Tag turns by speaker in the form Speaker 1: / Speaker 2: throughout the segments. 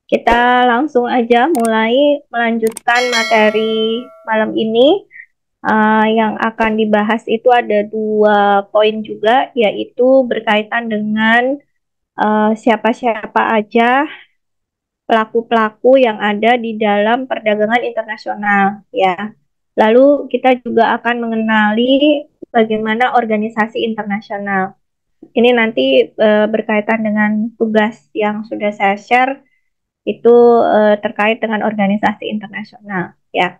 Speaker 1: Kita langsung aja mulai melanjutkan materi malam ini. Yang akan dibahas itu ada dua poin juga, yaitu berkaitan dengan siapa-siapa aja pelaku-pelaku yang ada di dalam perdagangan internasional, ya. Lalu kita juga akan mengenali bagaimana organisasi internasional. Ini nanti berkaitan dengan tugas yang sudah saya share itu terkait dengan organisasi internasional, ya.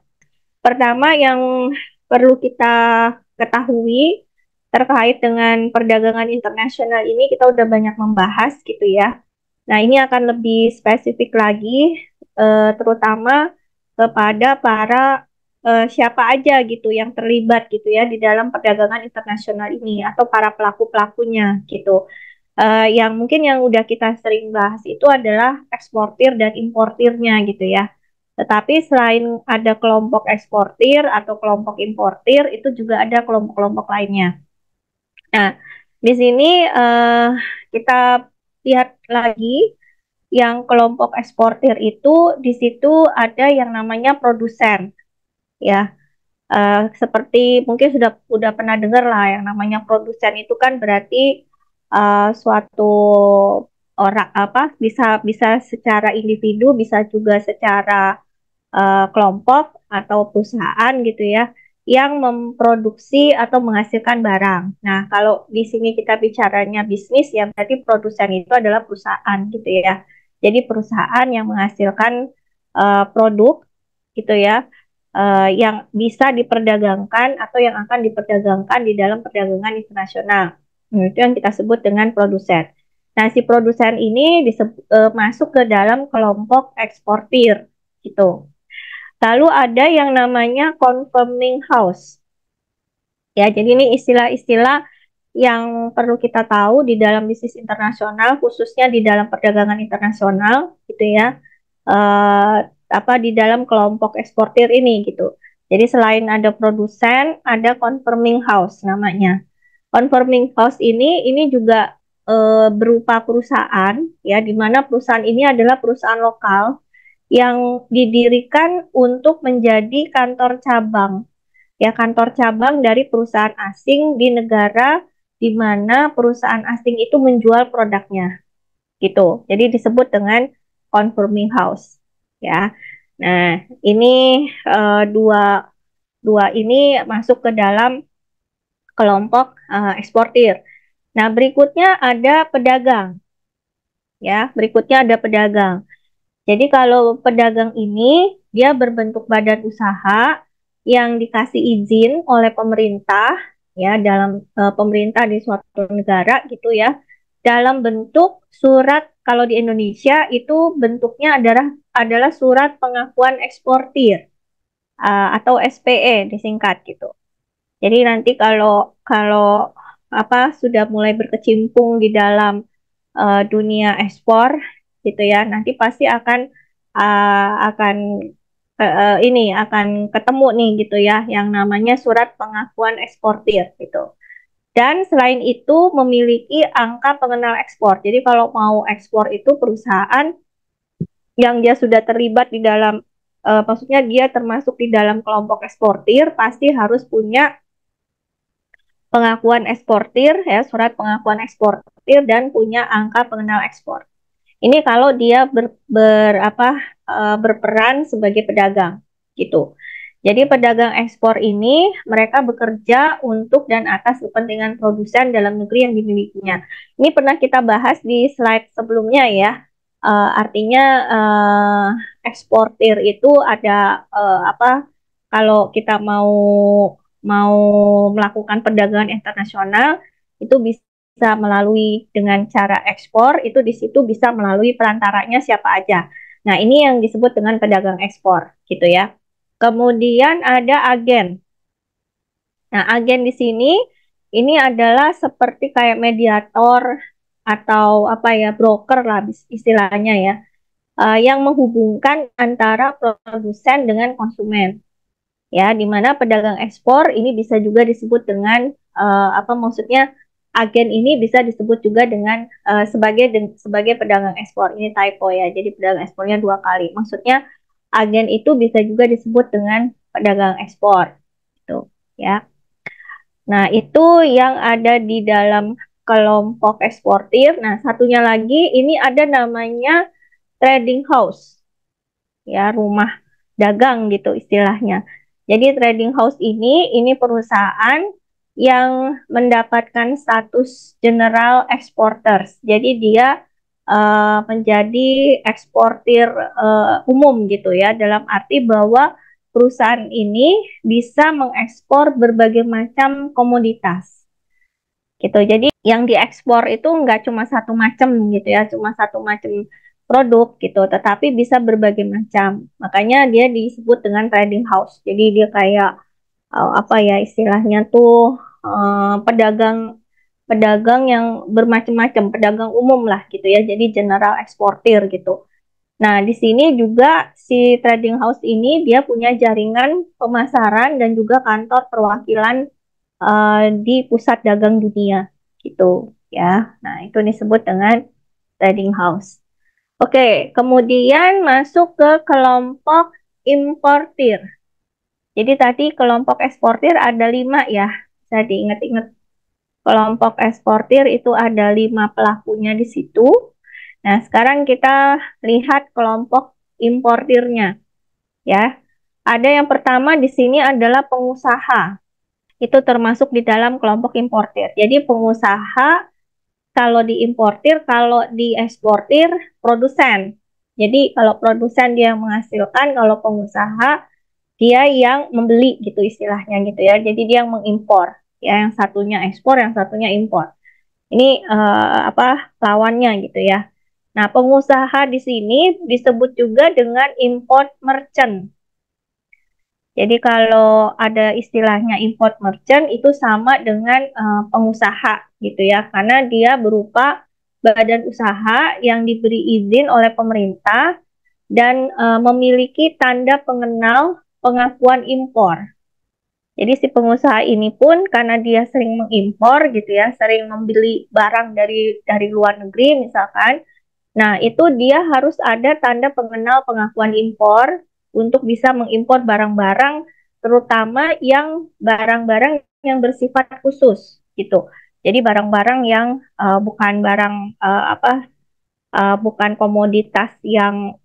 Speaker 1: Pertama yang perlu kita ketahui terkait dengan perdagangan internasional ini kita udah banyak membahas gitu ya. Nah, ini akan lebih spesifik lagi terutama kepada para siapa aja gitu yang terlibat gitu ya di dalam perdagangan internasional ini atau para pelaku-pelakunya gitu. Yang mungkin yang udah kita sering bahas itu adalah eksportir dan importirnya gitu ya. Tetapi selain ada kelompok eksportir atau kelompok importir, itu juga ada kelompok-kelompok lainnya. Nah, di sini kita lihat lagi yang kelompok eksportir itu di situ ada yang namanya produsen, ya. Seperti mungkin sudah pernah dengar lah yang namanya produsen itu kan berarti suatu orang apa bisa bisa secara individu, bisa juga secara kelompok atau perusahaan gitu ya yang memproduksi atau menghasilkan barang. Nah, kalau di sini kita bicaranya bisnis ya berarti produsen itu adalah perusahaan gitu ya. Jadi perusahaan yang menghasilkan produk gitu ya yang bisa diperdagangkan atau yang akan diperdagangkan di dalam perdagangan internasional. Itu yang kita sebut dengan produsen. Nah, si produsen ini masuk ke dalam kelompok eksportir gitu. Lalu ada yang namanya confirming house. Ya, jadi ini istilah-istilah yang perlu kita tahu di dalam bisnis internasional, khususnya di dalam perdagangan internasional, gitu ya. Eh, apa di dalam kelompok eksportir ini gitu. Jadi selain ada produsen, ada confirming house namanya. Confirming house ini juga berupa perusahaan, ya, di mana perusahaan ini adalah perusahaan lokal yang didirikan untuk menjadi kantor cabang, ya kantor cabang dari perusahaan asing di negara di mana perusahaan asing itu menjual produknya, gitu. Jadi disebut dengan confirming house, ya. Nah, ini dua dua ini masuk ke dalam kelompok eksportir. Nah, berikutnya ada pedagang, ya. Berikutnya ada pedagang. Jadi kalau pedagang ini dia berbentuk badan usaha yang dikasih izin oleh pemerintah, ya, dalam pemerintah di suatu negara gitu ya, dalam bentuk surat. Kalau di Indonesia itu bentuknya adalah surat pengakuan eksportir atau SPE disingkat gitu. Jadi nanti kalau kalau apa sudah mulai berkecimpung di dalam dunia ekspor gitu ya, nanti pasti akan ini akan ketemu nih gitu ya yang namanya surat pengakuan eksportir gitu. Dan selain itu memiliki angka pengenal ekspor. Jadi kalau mau ekspor itu perusahaan yang dia sudah terlibat di dalam maksudnya dia termasuk di dalam kelompok eksportir pasti harus punya pengakuan eksportir ya, surat pengakuan eksportir dan punya angka pengenal ekspor. Ini kalau dia berperan sebagai pedagang gitu. Jadi pedagang ekspor ini mereka bekerja untuk dan atas kepentingan produsen dalam negeri yang dimilikinya. Ini pernah kita bahas di slide sebelumnya ya. Artinya eksportir itu ada kalau kita mau mau melakukan perdagangan internasional itu bisa melalui dengan cara ekspor, itu di situ bisa melalui perantaranya siapa aja. Nah, ini yang disebut dengan pedagang ekspor gitu ya. Kemudian ada agen. Nah, agen di sini ini adalah seperti kayak mediator atau apa ya, broker lah istilahnya ya, yang menghubungkan antara produsen dengan konsumen. Ya, di mana pedagang ekspor ini bisa juga disebut dengan apa maksudnya agen ini bisa disebut juga dengan sebagai pedagang ekspor. Ini typo ya, jadi pedagang ekspornya dua kali. Maksudnya agen itu bisa juga disebut dengan pedagang ekspor, gitu ya. Nah, itu yang ada di dalam kelompok eksportir. Nah, satunya lagi ini ada namanya trading house, ya, rumah dagang gitu istilahnya. Jadi trading house ini perusahaan yang mendapatkan status general exporters. Jadi dia menjadi eksportir umum gitu ya, dalam arti bahwa perusahaan ini bisa mengekspor berbagai macam komoditas gitu. Jadi yang diekspor itu nggak cuma satu macam gitu ya, cuma satu macam produk gitu, tetapi bisa berbagai macam. Makanya dia disebut dengan trading house. Jadi dia kayak apa ya istilahnya tuh pedagang pedagang yang bermacam-macam, pedagang umum lah gitu ya. Jadi general eksportir gitu. Nah, di sini juga si trading house ini dia punya jaringan pemasaran dan juga kantor perwakilan di pusat dagang dunia gitu ya. Nah, itu disebut dengan trading house. Oke, kemudian masuk ke kelompok importir. Jadi tadi kelompok eksportir ada 5 ya. Bisa diingat-ingat. Kelompok eksportir itu ada 5 pelakunya di situ. Nah, sekarang kita lihat kelompok importirnya ya. Ada yang pertama di sini adalah pengusaha. Itu termasuk di dalam kelompok importir. Jadi pengusaha kalau diimportir, kalau dieksportir produsen. Jadi kalau produsen dia yang menghasilkan, kalau pengusaha dia yang membeli gitu istilahnya gitu ya. Jadi dia yang mengimpor. Ya, yang satunya ekspor, yang satunya impor. Ini apa lawannya gitu ya. Nah, pengusaha di sini disebut juga dengan import merchant. Jadi kalau ada istilahnya import merchant itu sama dengan pengusaha gitu ya, karena dia berupa badan usaha yang diberi izin oleh pemerintah dan memiliki tanda pengenal pengakuan impor. Jadi si pengusaha ini pun karena dia sering mengimpor gitu ya, sering membeli barang dari luar negeri misalkan. Nah, itu dia harus ada tanda pengenal pengakuan impor untuk bisa mengimpor barang-barang, terutama yang barang-barang yang bersifat khusus gitu. Jadi barang-barang yang bukan barang bukan komoditas yang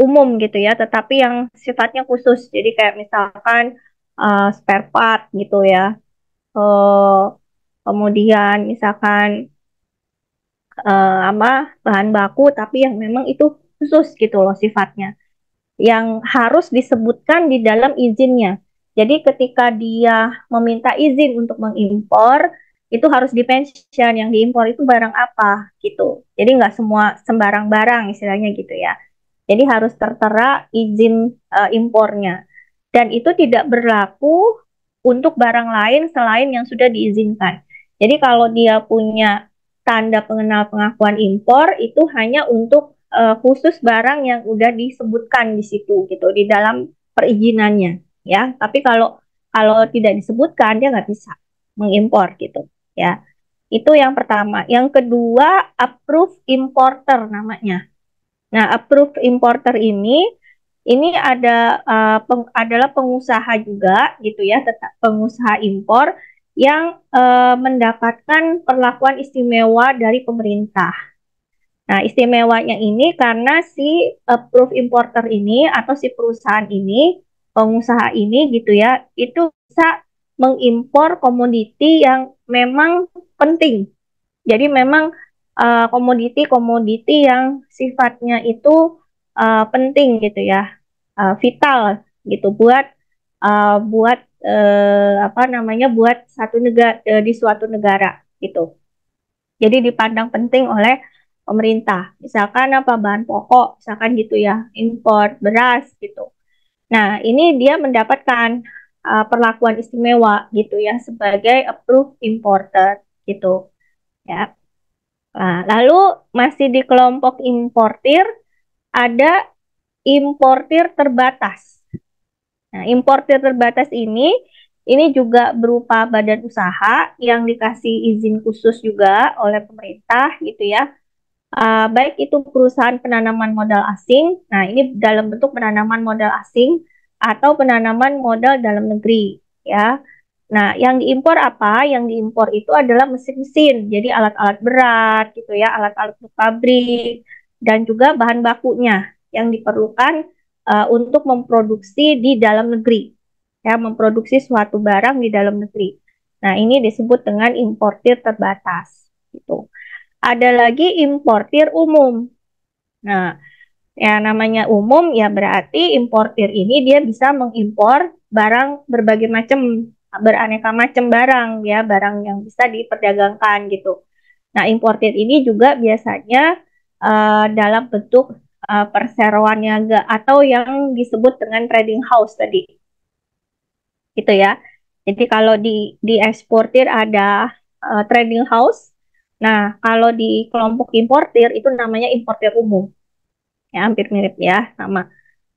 Speaker 1: umum gitu ya, tetapi yang sifatnya khusus. Jadi kayak misalkan spare part gitu ya. Kemudian misalkan bahan baku tapi yang memang itu khusus gitu loh sifatnya yang harus disebutkan di dalam izinnya. Jadi ketika dia meminta izin untuk mengimpor itu harus di-mention yang diimpor itu barang apa gitu. Jadi nggak semua sembarang barang istilahnya gitu ya. Jadi harus tertera izin impornya. Dan itu tidak berlaku untuk barang lain selain yang sudah diizinkan. Jadi kalau dia punya tanda pengenal pengakuan impor itu hanya untuk khusus barang yang udah disebutkan di situ gitu di dalam perizinannya ya. Tapi kalau kalau tidak disebutkan dia nggak bisa mengimpor gitu ya. Itu yang pertama. Yang kedua, approved importer namanya. Nah, approved importer ini adalah pengusaha juga gitu ya, tetap pengusaha impor yang mendapatkan perlakuan istimewa dari pemerintah. Nah, istimewanya ini karena si approved importer ini atau si perusahaan ini, pengusaha ini gitu ya, itu bisa mengimpor komoditi yang memang penting. Jadi memang komoditi-komoditi yang sifatnya itu penting gitu ya, vital gitu buat satu negara di suatu negara gitu. Jadi dipandang penting oleh pemerintah. Misalkan apa bahan pokok, misalkan gitu ya, impor beras gitu. Nah, ini dia mendapatkan perlakuan istimewa gitu ya sebagai approved importer gitu ya. Nah, lalu masih di kelompok importir ada importir terbatas. Nah, importir terbatas Ini juga berupa badan usaha yang dikasih izin khusus juga oleh pemerintah gitu ya. Baik itu perusahaan penanaman modal asing, nah ini dalam bentuk penanaman modal asing atau penanaman modal dalam negeri ya. Nah, yang diimpor apa? Yang diimpor itu adalah mesin-mesin, jadi alat-alat berat gitu ya, alat-alat untuk pabrik dan juga bahan bakunya yang diperlukan untuk memproduksi di dalam negeri, ya, memproduksi suatu barang di dalam negeri. Nah, ini disebut dengan importir terbatas, gitu. Ada lagi importir umum. Nah, ya namanya umum ya berarti importir ini dia bisa mengimpor barang berbagai macam, beraneka macam barang ya, barang yang bisa diperdagangkan gitu. Nah, importir ini juga biasanya dalam bentuk perseroan niaga atau yang disebut dengan trading house tadi. Gitu ya. Jadi kalau di eksportir ada trading house. Nah, kalau di kelompok importir itu namanya importir umum. Ya, hampir mirip ya, sama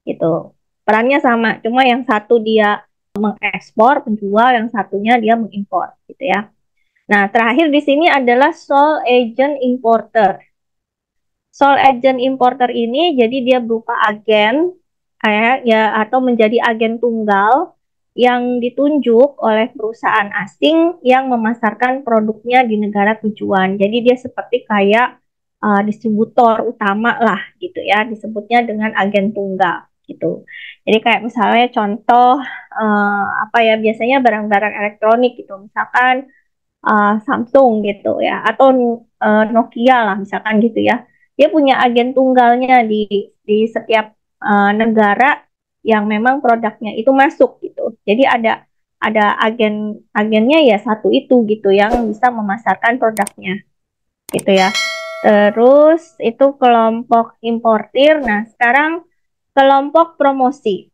Speaker 1: gitu. Perannya sama, cuma yang satu dia mengekspor, penjual, yang satunya dia mengimpor gitu ya. Nah, terakhir di sini adalah sole agent importer. Sole agent importer ini jadi dia berupa agen ya atau menjadi agen tunggal yang ditunjuk oleh perusahaan asing yang memasarkan produknya di negara tujuan. Jadi dia seperti kayak distributor utama lah gitu ya, disebutnya dengan agen tunggal gitu. Jadi kayak misalnya contoh apa ya, biasanya barang-barang elektronik gitu, misalkan Samsung gitu ya, atau Nokia lah misalkan gitu ya. Dia punya agen tunggalnya di setiap negara yang memang produknya itu masuk gitu. Jadi ada agennya ya satu itu gitu yang bisa memasarkan produknya gitu ya. Terus itu kelompok importir. Nah, sekarang kelompok promosi.